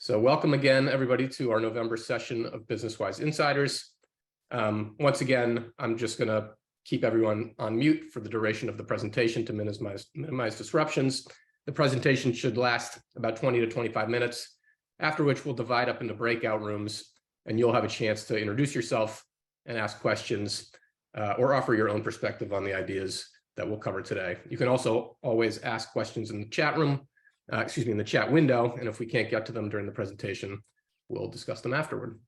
So welcome again, everybody, to our November session of BusinessWise Insiders. Once again, I'm just going to keep everyone on mute for the duration of the presentation to minimize disruptions. The presentation should last about 20 to 25 minutes, after which we'll divide up into breakout rooms, and you'll have a chance to introduce yourself and ask questions or offer your own perspective on the ideas that we'll cover today. You can also always ask questions in the chat room, in the chat window, and if we can't get to them during the presentation, we'll discuss them afterward.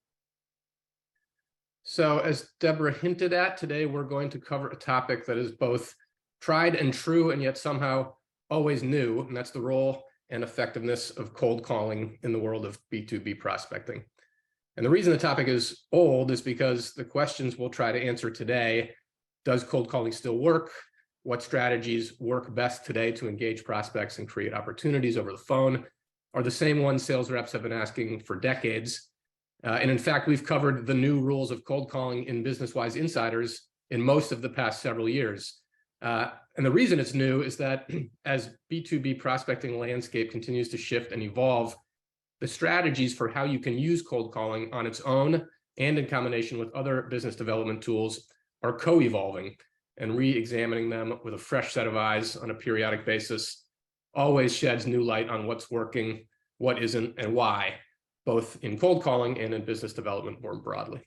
So as Deborah hinted at, today we're going to cover a topic that is both tried and true and yet somehow always new, and that's the role and effectiveness of cold calling in the world of B2B prospecting. And the reason the topic is old is because the questions we'll try to answer today: does cold calling still work? What strategies work best today to engage prospects and create opportunities over the phone are the same ones sales reps have been asking for decades. And in fact, we've covered the new rules of cold calling in BusinessWise Insiders in most of the past several years. And the reason it's new is that as B2B prospecting landscape continues to shift and evolve, the strategies for how you can use cold calling on its own and in combination with other business development tools are co-evolving, and re-examining them with a fresh set of eyes on a periodic basis always sheds new light on what's working, what isn't, and why, both in cold calling and in business development more broadly.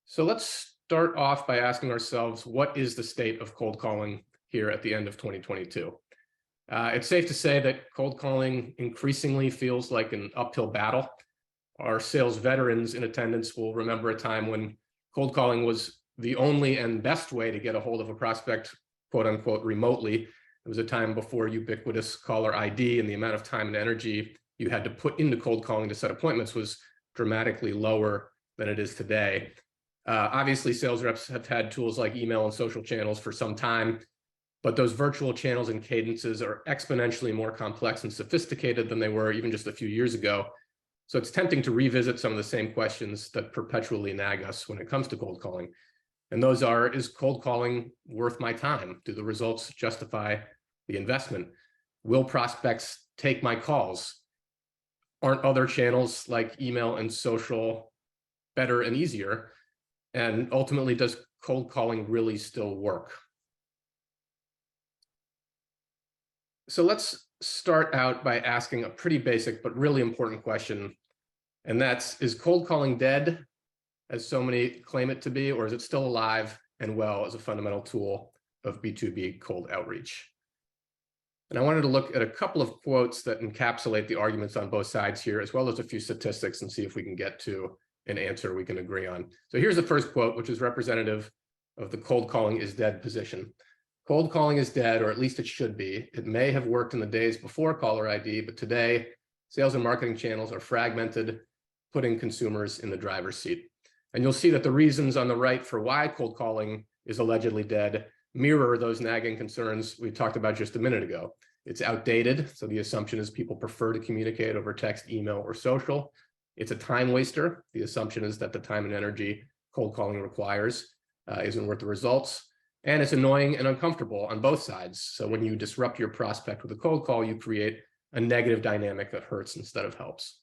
So let's start off by asking ourselves, what is the state of cold calling here at the end of 2022? It's safe to say that cold calling increasingly feels like an uphill battle. Our sales veterans in attendance will remember a time when cold calling was the only and best way to get a hold of a prospect, quote unquote, remotely. It was a time before ubiquitous caller ID, and the amount of time and energy you had to put into cold calling to set appointments was dramatically lower than it is today. Obviously, sales reps have had tools like email and social channels for some time, but those virtual channels and cadences are exponentially more complex and sophisticated than they were even just a few years ago. So it's tempting to revisit some of the same questions that perpetually nag us when it comes to cold calling. And those are: is cold calling worth my time? Do the results justify the investment? Will prospects take my calls? Aren't other channels like email and social better and easier? And ultimately, does cold calling really still work? So let's start out by asking a pretty basic but really important question, and that's: is cold calling dead, as so many claim it to be, or is it still alive and well as a fundamental tool of B2B cold outreach? And I wanted to look at a couple of quotes that encapsulate the arguments on both sides here, as well as a few statistics, and see if we can get to an answer we can agree on. So here's the first quote, which is representative of the cold calling is dead position. Cold calling is dead, or at least it should be. It may have worked in the days before caller ID, but today sales and marketing channels are fragmented, putting consumers in the driver's seat. And you'll see that the reasons on the right for why cold calling is allegedly dead mirror those nagging concerns we talked about just a minute ago. It's outdated, so the assumption is people prefer to communicate over text, email, or social. It's a time waster. The assumption is that the time and energy cold calling requires isn't worth the results. And it's annoying and uncomfortable on both sides. So when you disrupt your prospect with a cold call, you create a negative dynamic that hurts instead of helps.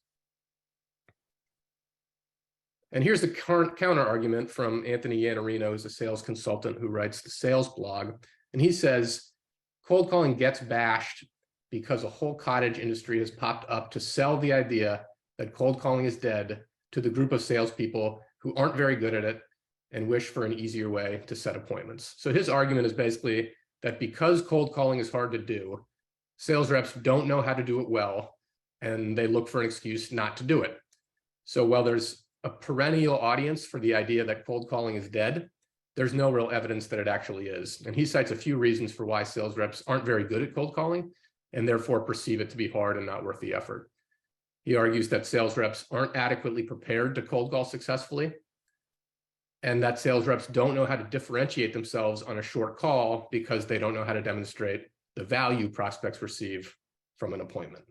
And here's the current counter argument from Anthony Iannarino, who's a sales consultant who writes the sales blog. And he says, cold calling gets bashed because a whole cottage industry has popped up to sell the idea that cold calling is dead to the group of salespeople who aren't very good at it and wish for an easier way to set appointments. So his argument is basically that because cold calling is hard to do, sales reps don't know how to do it well, and they look for an excuse not to do it. So while there's a perennial audience for the idea that cold calling is dead, there's no real evidence that it actually is. And he cites a few reasons for why sales reps aren't very good at cold calling and therefore perceive it to be hard and not worth the effort. He argues that sales reps aren't adequately prepared to cold call successfully, and that sales reps don't know how to differentiate themselves on a short call because they don't know how to demonstrate the value prospects receive from an appointment.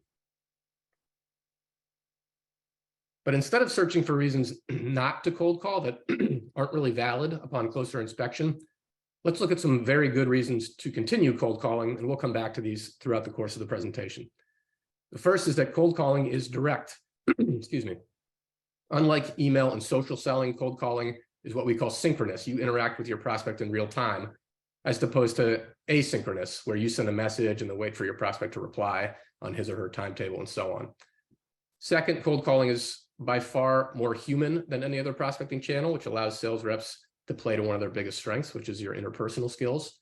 But instead of searching for reasons not to cold call that aren't really valid upon closer inspection, let's look at some very good reasons to continue cold calling, and we'll come back to these throughout the course of the presentation. The first is that cold calling is direct. Excuse me. Unlike email and social selling, cold calling is what we call synchronous. You interact with your prospect in real time, as opposed to asynchronous, where you send a message and then wait for your prospect to reply on his or her timetable and so on. Second, cold calling is by far more human than any other prospecting channel, which allows sales reps to play to one of their biggest strengths, which is your interpersonal skills.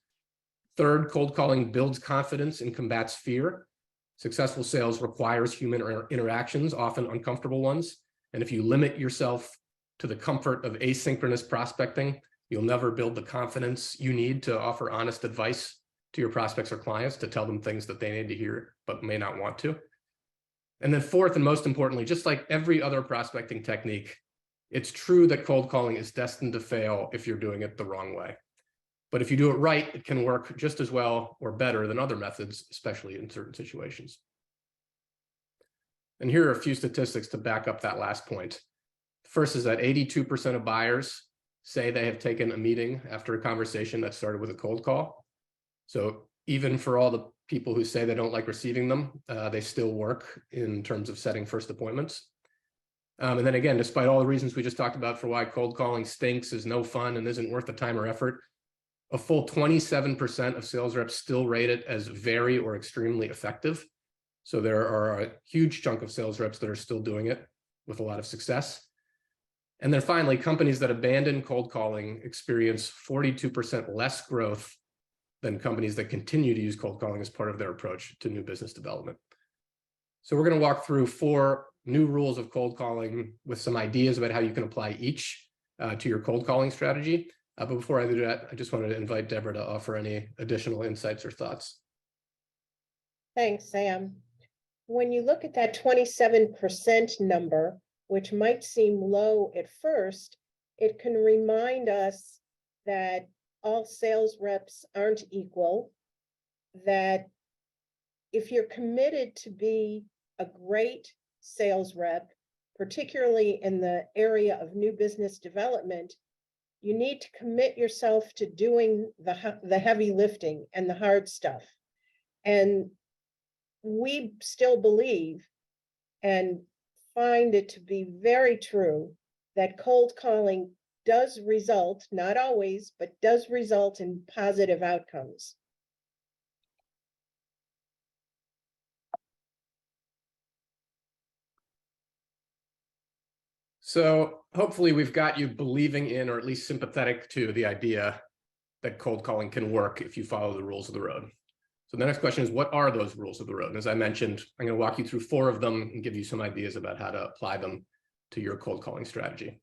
Third, cold calling builds confidence and combats fear. Successful sales requires human interactions, often uncomfortable ones. And if you limit yourself to the comfort of asynchronous prospecting, you'll never build the confidence you need to offer honest advice to your prospects or clients, to tell them things that they need to hear but may not want to. And then fourth, and most importantly, just like every other prospecting technique, it's true that cold calling is destined to fail if you're doing it the wrong way. But if you do it right, it can work just as well or better than other methods, especially in certain situations. And here are a few statistics to back up that last point. First is that 82% of buyers say they have taken a meeting after a conversation that started with a cold call. So even for all the people who say they don't like receiving them, they still work in terms of setting first appointments. And then again, despite all the reasons we just talked about for why cold calling stinks, is no fun, and isn't worth the time or effort, a full 27% of sales reps still rate it as very or extremely effective. So there are a huge chunk of sales reps that are still doing it with a lot of success. And then finally, companies that abandon cold calling experience 42% less growth than companies that continue to use cold calling as part of their approach to new business development. So we're going to walk through 4 new rules of cold calling with some ideas about how you can apply each to your cold calling strategy. But before I do that, I just wanted to invite Deborah to offer any additional insights or thoughts. Thanks, Sam. When you look at that 27% number, which might seem low at first, it can remind us that all sales reps aren't equal, that if you're committed to be a great sales rep, particularly in the area of new business development, you need to commit yourself to doing the heavy lifting and the hard stuff. And we still believe and find it to be very true that cold calling does result, not always, but does result in positive outcomes. So hopefully we've got you believing in, or at least sympathetic to, the idea that cold calling can work if you follow the rules of the road. So the next question is, what are those rules of the road? And as I mentioned, I'm going to walk you through 4 of them and give you some ideas about how to apply them to your cold calling strategy.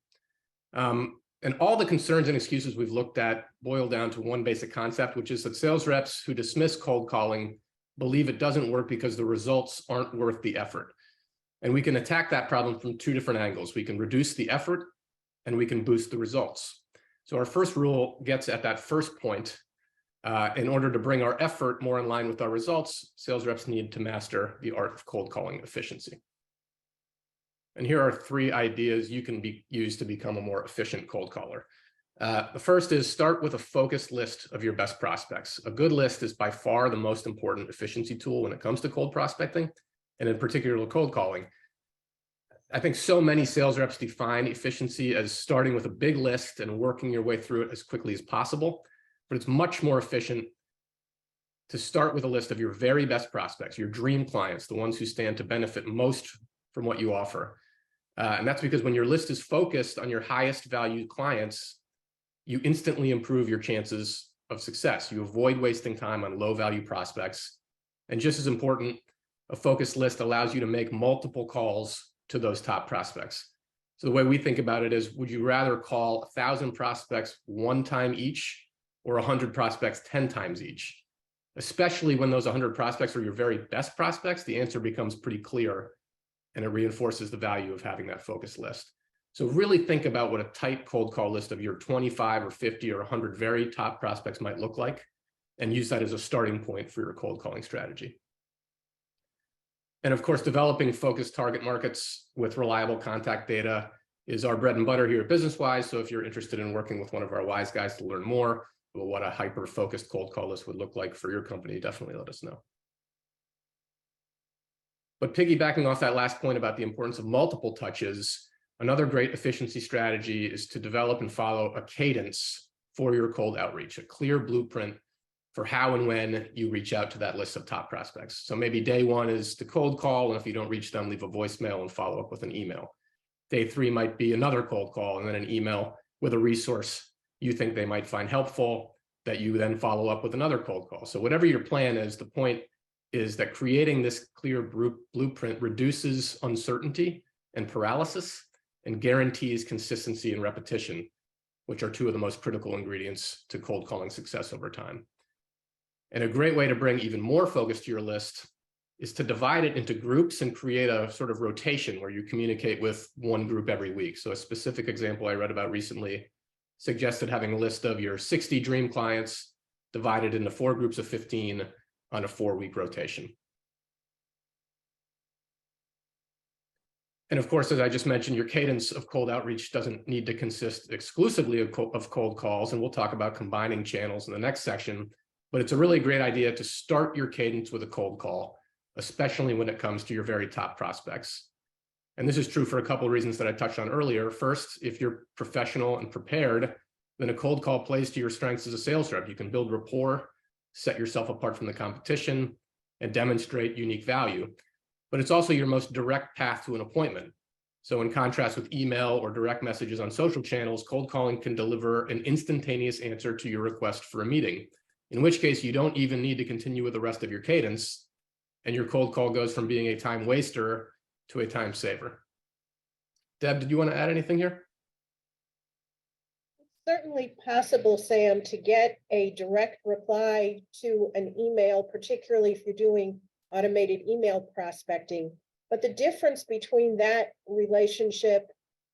And all the concerns and excuses we've looked at boil down to one basic concept, which is that sales reps who dismiss cold calling believe it doesn't work because the results aren't worth the effort. And we can attack that problem from 2 different angles. We can reduce the effort and we can boost the results. So our first rule gets at that first point. In order to bring our effort more in line with our results, sales reps need to master the art of cold calling efficiency. And here are 3 ideas you can use to become a more efficient cold caller. The first is, start with a focused list of your best prospects. A good list is by far the most important efficiency tool when it comes to cold prospecting, and in particular cold calling. I think so many sales reps define efficiency as starting with a big list and working your way through it as quickly as possible. But it's much more efficient to start with a list of your very best prospects, your dream clients, the ones who stand to benefit most from what you offer. And that's because when your list is focused on your highest valued clients, you instantly improve your chances of success. You avoid wasting time on low value prospects. And just as important, a focused list allows you to make multiple calls to those top prospects. So the way we think about it is, would you rather call 1,000 prospects 1 time each, or 100 prospects 10 times each? Especially when those 100 prospects are your very best prospects, the answer becomes pretty clear, and it reinforces the value of having that focused list. So really think about what a tight cold call list of your 25 or 50 or 100 very top prospects might look like, and use that as a starting point for your cold calling strategy. And of course, developing focused target markets with reliable contact data is our bread and butter here at BusinessWise. So if you're interested in working with one of our wise guys to learn more about what a hyper-focused cold call list would look like for your company, definitely let us know. But piggybacking off that last point about the importance of multiple touches, another great efficiency strategy is to develop and follow a cadence for your cold outreach, a clear blueprint for how and when you reach out to that list of top prospects. So maybe day one is the cold call, and if you don't reach them, leave a voicemail and follow up with an email. Day three might be another cold call and then an email with a resource you think they might find helpful that you then follow up with another cold call. So whatever your plan is, the point is that creating this clear blueprint reduces uncertainty and paralysis and guarantees consistency and repetition, which are two of the most critical ingredients to cold calling success over time. And a great way to bring even more focus to your list is to divide it into groups and create a sort of rotation where you communicate with one group every week. So a specific example I read about recently suggested having a list of your 60 dream clients divided into 4 groups of 15 on a 4-week rotation. And of course, as I just mentioned, your cadence of cold outreach doesn't need to consist exclusively of cold calls, and we'll talk about combining channels in the next section, but it's a really great idea to start your cadence with a cold call, especially when it comes to your very top prospects. And this is true for a couple of reasons that I touched on earlier. First, if you're professional and prepared, then a cold call plays to your strengths as a sales rep. You can build rapport, set yourself apart from the competition, and demonstrate unique value. But it's also your most direct path to an appointment. So in contrast with email or direct messages on social channels, cold calling can deliver an instantaneous answer to your request for a meeting, in which case you don't even need to continue with the rest of your cadence, and your cold call goes from being a time waster to a time saver. Deb, did you want to add anything here? Certainly possible, Sam, to get a direct reply to an email, particularly if you're doing automated email prospecting. But the difference between that relationship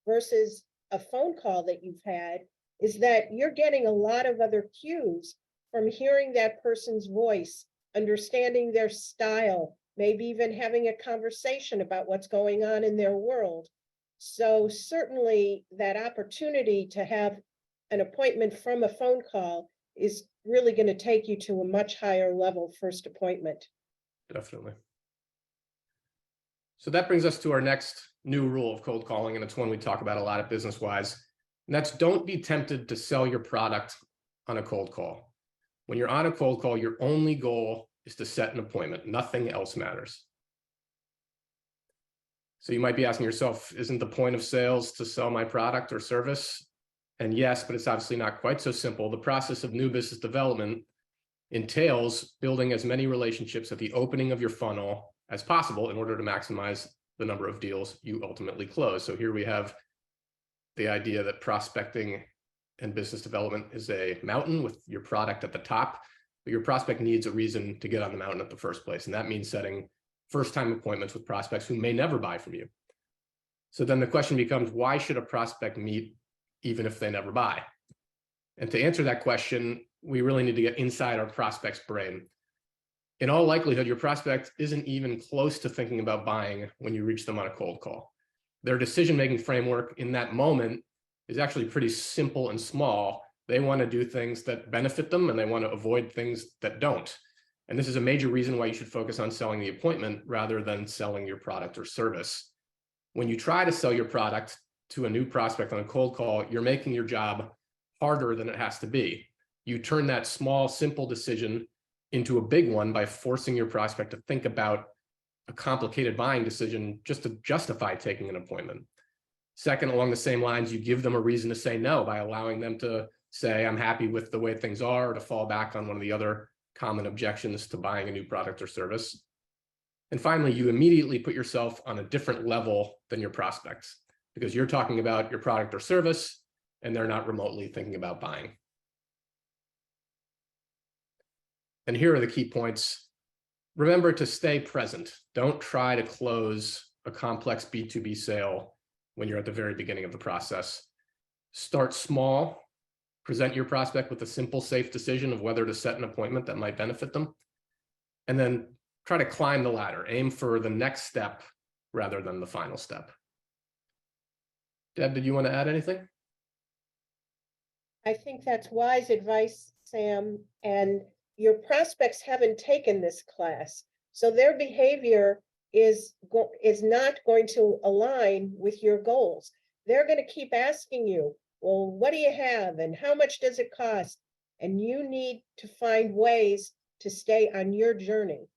versus a phone call that you've had is that you're getting a lot of other cues from hearing that person's voice, understanding their style, maybe even having a conversation about what's going on in their world. So certainly that opportunity to have an appointment from a phone call is really going to take you to a much higher level first appointment. Definitely. So that brings us to our next new rule of cold calling, and it's one we talk about a lot at BusinessWise, and that's don't be tempted to sell your product on a cold call. When you're on a cold call, your only goal is to set an appointment. Nothing else matters. So you might be asking yourself, isn't the point of sales to sell my product or service? And yes, but it's obviously not quite so simple. The process of new business development entails building as many relationships at the opening of your funnel as possible in order to maximize the number of deals you ultimately close. So here we have the idea that prospecting and business development is a mountain with your product at the top, but your prospect needs a reason to get on the mountain at the first place. And that means setting first-time appointments with prospects who may never buy from you. So then the question becomes, why should a prospect meet even if they never buy? And to answer that question, we really need to get inside our prospect's brain. In all likelihood, your prospect isn't even close to thinking about buying when you reach them on a cold call. Their decision-making framework in that moment is actually pretty simple and small. They want to do things that benefit them, and they want to avoid things that don't. And this is a major reason why you should focus on selling the appointment rather than selling your product or service. When you try to sell your product to a new prospect on a cold call, you're making your job harder than it has to be. You turn that small, simple decision into a big one by forcing your prospect to think about a complicated buying decision just to justify taking an appointment. Second, along the same lines, you give them a reason to say no by allowing them to say, I'm happy with the way things are, or to fall back on one of the other common objections to buying a new product or service. And finally, you immediately put yourself on a different level than your prospects because you're talking about your product or service and they're not remotely thinking about buying. And here are the key points. Remember to stay present. Don't try to close a complex B2B sale when you're at the very beginning of the process. Start small. Present your prospect with a simple, safe decision of whether to set an appointment that might benefit them. And then try to climb the ladder. Aim for the next step rather than the final step. Deb, did you want to add anything? I think that's wise advice, Sam, and your prospects haven't taken this class. So their behavior is not going to align with your goals. They're going to keep asking you, well, what do you have and how much does it cost? And you need to find ways to stay on your journey.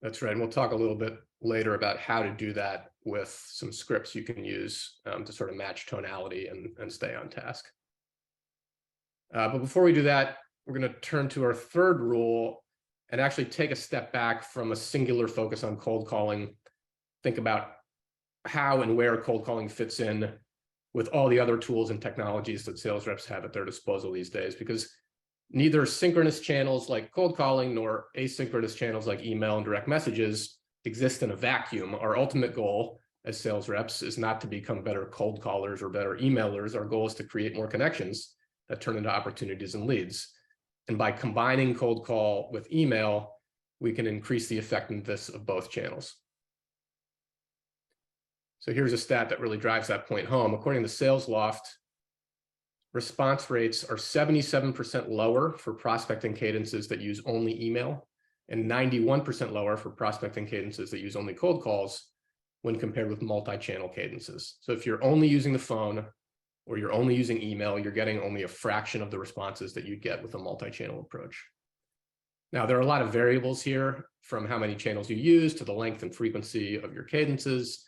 That's right. And we'll talk a little bit later about how to do that with some scripts you can use to sort of match tonality and stay on task. But before we do that, we're going to turn to our third rule and actually take a step back from a singular focus on cold calling. Think about how and where cold calling fits in with all the other tools and technologies that sales reps have at their disposal these days, because neither synchronous channels like cold calling nor asynchronous channels like email and direct messages exist in a vacuum. Our ultimate goal as sales reps is not to become better cold callers or better emailers. Our goal is to create more connections that turn into opportunities and leads. And by combining cold call with email, we can increase the effectiveness of both channels. So here's a stat that really drives that point home. According to Sales Loft, response rates are 77% lower for prospecting cadences that use only email and 91% lower for prospecting cadences that use only cold calls when compared with multi-channel cadences. So if you're only using the phone or you're only using email, you're getting only a fraction of the responses that you'd get with a multi-channel approach. Now, there are a lot of variables here, from how many channels you use to the length and frequency of your cadences,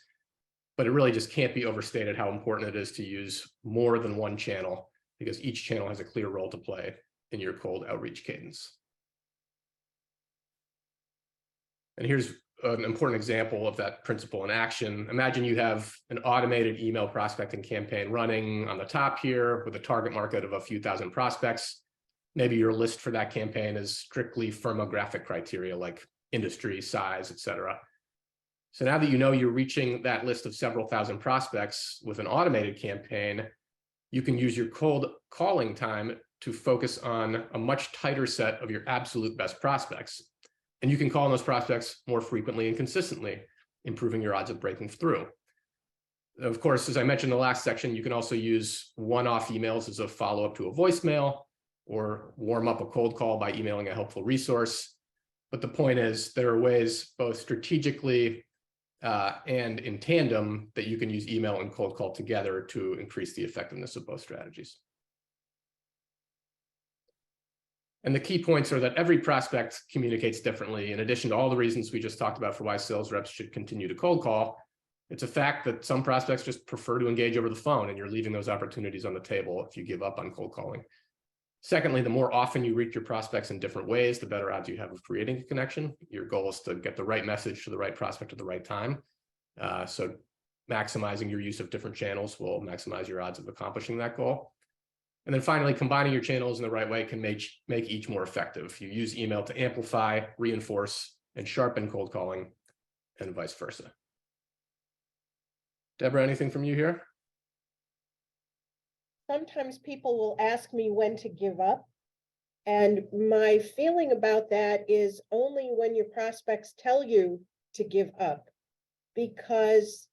but it really just can't be overstated how important it is to use more than one channel, because each channel has a clear role to play in your cold outreach cadence. And here's an important example of that principle in action. Imagine you have an automated email prospecting campaign running on the top here with a target market of a few thousand prospects. Maybe your list for that campaign is strictly firmographic criteria like industry, size, et cetera. So now that you know you're reaching that list of several thousand prospects with an automated campaign, you can use your cold calling time to focus on a much tighter set of your absolute best prospects. And you can call on those prospects more frequently and consistently, improving your odds of breaking through. Of course, as I mentioned in the last section, you can also use one-off emails as a follow-up to a voicemail, or warm up a cold call by emailing a helpful resource. But the point is, there are ways both strategically and in tandem that you can use email and cold call together to increase the effectiveness of both strategies. And the key points are that every prospect communicates differently. In addition to all the reasons we just talked about for why sales reps should continue to cold call, it's a fact that some prospects just prefer to engage over the phone, and you're leaving those opportunities on the table if you give up on cold calling. Secondly, the more often you reach your prospects in different ways, the better odds you have of creating a connection. Your goal is to get the right message to the right prospect at the right time. So maximizing your use of different channels will maximize your odds of accomplishing that goal. And then finally, combining your channels in the right way can make each more effective. You use email to amplify, reinforce, and sharpen cold calling, and vice versa. Deborah, anything from you here? Sometimes people will ask me when to give up. And my feeling about that is only when your prospects tell you to give up, because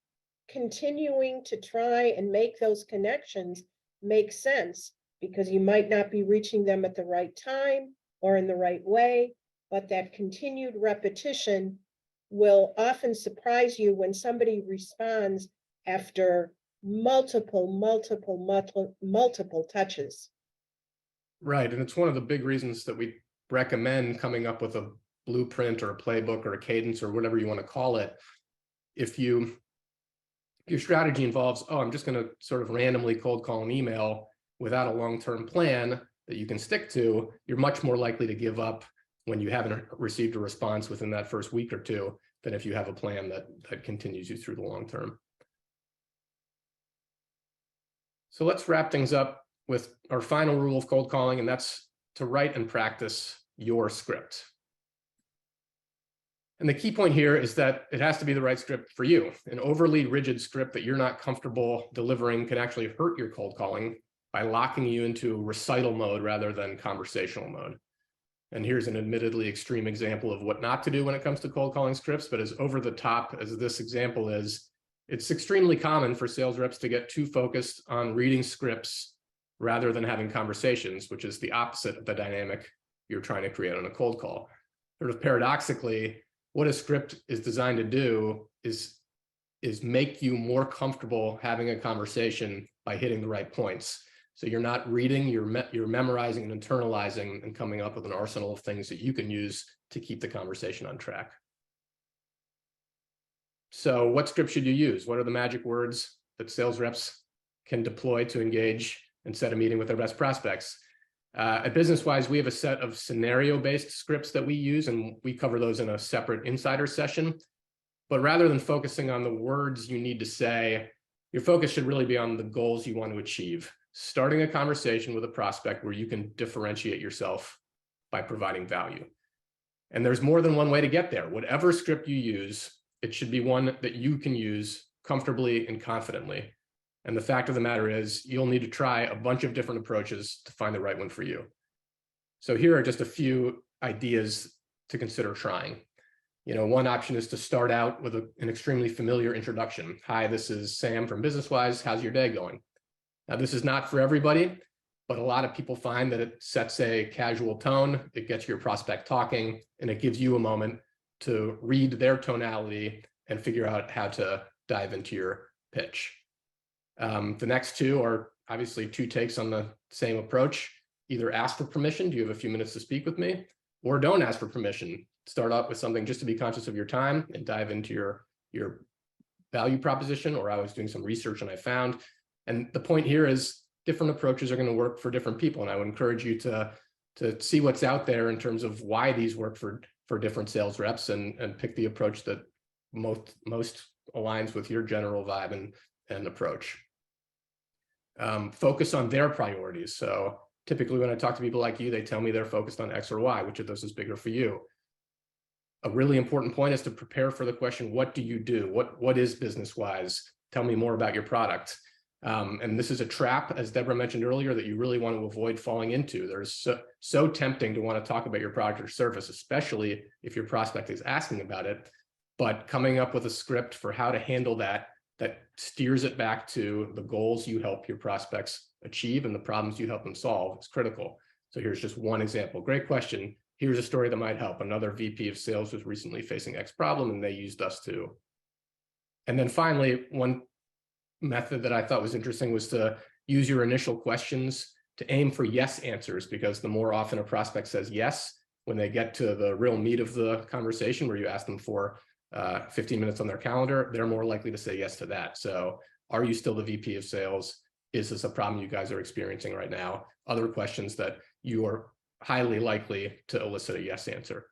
continuing to try and make those connections makes sense, because you might not be reaching them at the right time or in the right way, but that continued repetition will often surprise you when somebody responds after multiple touches. Right, and it's one of the big reasons that we recommend coming up with a blueprint or a playbook or a cadence or whatever you want to call it. If your strategy involves, oh, I'm just going to sort of randomly cold call an email without a long-term plan that you can stick to, you're much more likely to give up when you haven't received a response within that first week or two than if you have a plan that continues you through the long term. So let's wrap things up with our final rule of cold calling, and that's to write and practice your script. And the key point here is that it has to be the right script for you. An overly rigid script that you're not comfortable delivering can actually hurt your cold calling by locking you into recital mode rather than conversational mode. And here's an admittedly extreme example of what not to do when it comes to cold calling scripts, but as over the top as this example is, it's extremely common for sales reps to get too focused on reading scripts rather than having conversations, which is the opposite of the dynamic you're trying to create on a cold call. Sort of paradoxically, what a script is designed to do is make you more comfortable having a conversation by hitting the right points. So you're not reading, you're memorizing and internalizing and coming up with an arsenal of things that you can use to keep the conversation on track. So what script should you use? What are the magic words that sales reps can deploy to engage and set a meeting with their best prospects? At BusinessWise, we have a set of scenario-based scripts that we use, and we cover those in a separate insider session. But rather than focusing on the words you need to say, your focus should really be on the goals you want to achieve. Starting a conversation with a prospect where you can differentiate yourself by providing value. And there's more than one way to get there. Whatever script you use, it should be one that you can use comfortably and confidently. And the fact of the matter is, you'll need to try a bunch of different approaches to find the right one for you. So here are just a few ideas to consider trying. One option is to start out with an extremely familiar introduction. Hi, this is Sam from BusinessWise. How's your day going? Now, this is not for everybody, but a lot of people find that it sets a casual tone, it gets your prospect talking, and it gives you a moment to read their tonality and figure out how to dive into your pitch. The next two are obviously two takes on the same approach. Either ask for permission, do you have a few minutes to speak with me? Or don't ask for permission. Start out with something just to be conscious of your time and dive into your value proposition, or I was doing some research and I found. And the point here is different approaches are going to work for different people. And I would encourage you to see what's out there in terms of why these work for different sales reps and pick the approach that most aligns with your general vibe and approach. Focus on their priorities. So typically when I talk to people like you, they tell me they're focused on X or Y. Which of those is bigger for you? A really important point is to prepare for the question, what do you do? What is BusinessWise? Tell me more about your product. And this is a trap, as Deborah mentioned earlier, that you really want to avoid falling into. There's so tempting to want to talk about your product or service, especially if your prospect is asking about it. But coming up with a script for how to handle that steers it back to the goals you help your prospects achieve and the problems you help them solve is critical. So here's just one example. Great question. Here's a story that might help. Another VP of sales was recently facing X problem and they used us too. And then finally, one method that I thought was interesting was to use your initial questions to aim for yes answers, because the more often a prospect says yes, when they get to the real meat of the conversation where you ask them for 15 minutes on their calendar, they're more likely to say yes to that. So are you still the VP of sales? Is this a problem you guys are experiencing right now? Other questions that you are highly likely to elicit a yes answer.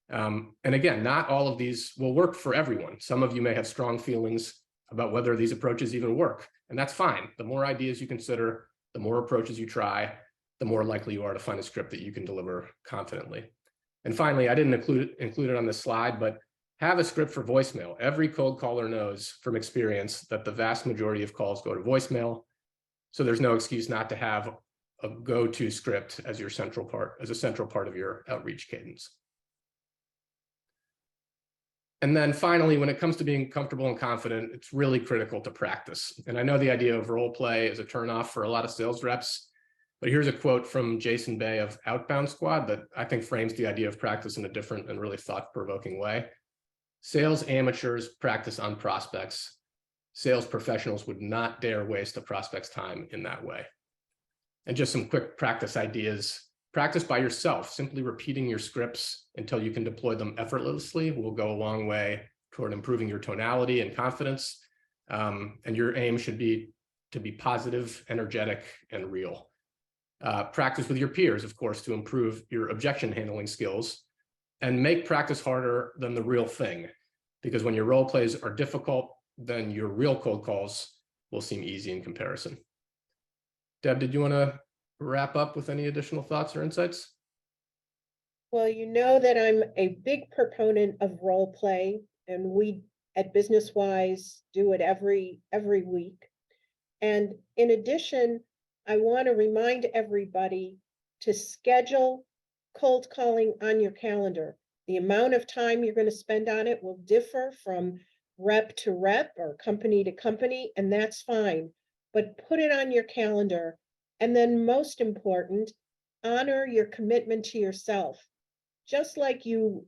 And again, not all of these will work for everyone. Some of you may have strong feelings about whether these approaches even work, and that's fine. The more ideas you consider, the more approaches you try, the more likely you are to find a script that you can deliver confidently. And finally, I didn't include it on this slide, but have a script for voicemail. Every cold caller knows from experience that the vast majority of calls go to voicemail. So there's no excuse not to have a go-to script as a central part of your outreach cadence. And then finally, when it comes to being comfortable and confident, it's really critical to practice. And I know the idea of role play is a turnoff for a lot of sales reps, but here's a quote from Jason Bay of Outbound Squad that I think frames the idea of practice in a different and really thought-provoking way. Sales amateurs practice on prospects. Sales professionals would not dare waste a prospect's time in that way. And just some quick practice ideas. Practice by yourself. Simply repeating your scripts until you can deploy them effortlessly will go a long way toward improving your tonality and confidence. And your aim should be to be positive, energetic, and real. Practice with your peers, of course, to improve your objection handling skills. And make practice harder than the real thing. Because when your role plays are difficult, then your real cold calls will seem easy in comparison. Deb, did you want to wrap up with any additional thoughts or insights? Well, you know that I'm a big proponent of role play, and we at BusinessWise do it every week. And in addition, I want to remind everybody to schedule cold calling on your calendar. The amount of time you're going to spend on it will differ from rep to rep or company to company, and that's fine. But put it on your calendar. And then most important, honor your commitment to yourself. Just like you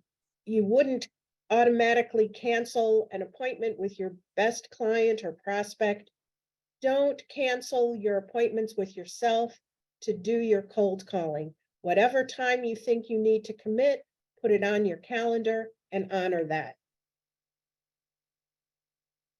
wouldn't automatically cancel an appointment with your best client or prospect. Don't cancel your appointments with yourself to do your cold calling. Whatever time you think you need to commit, put it on your calendar and honor that.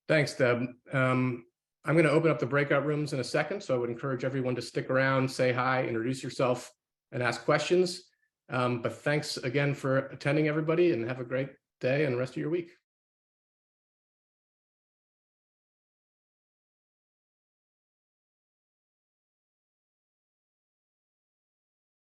Thanks, Deb. I'm going to open up the breakout rooms in a second, so I would encourage everyone to stick around, say hi, introduce yourself, and ask questions. But thanks again for attending, everybody, and have a great day and the rest of your week.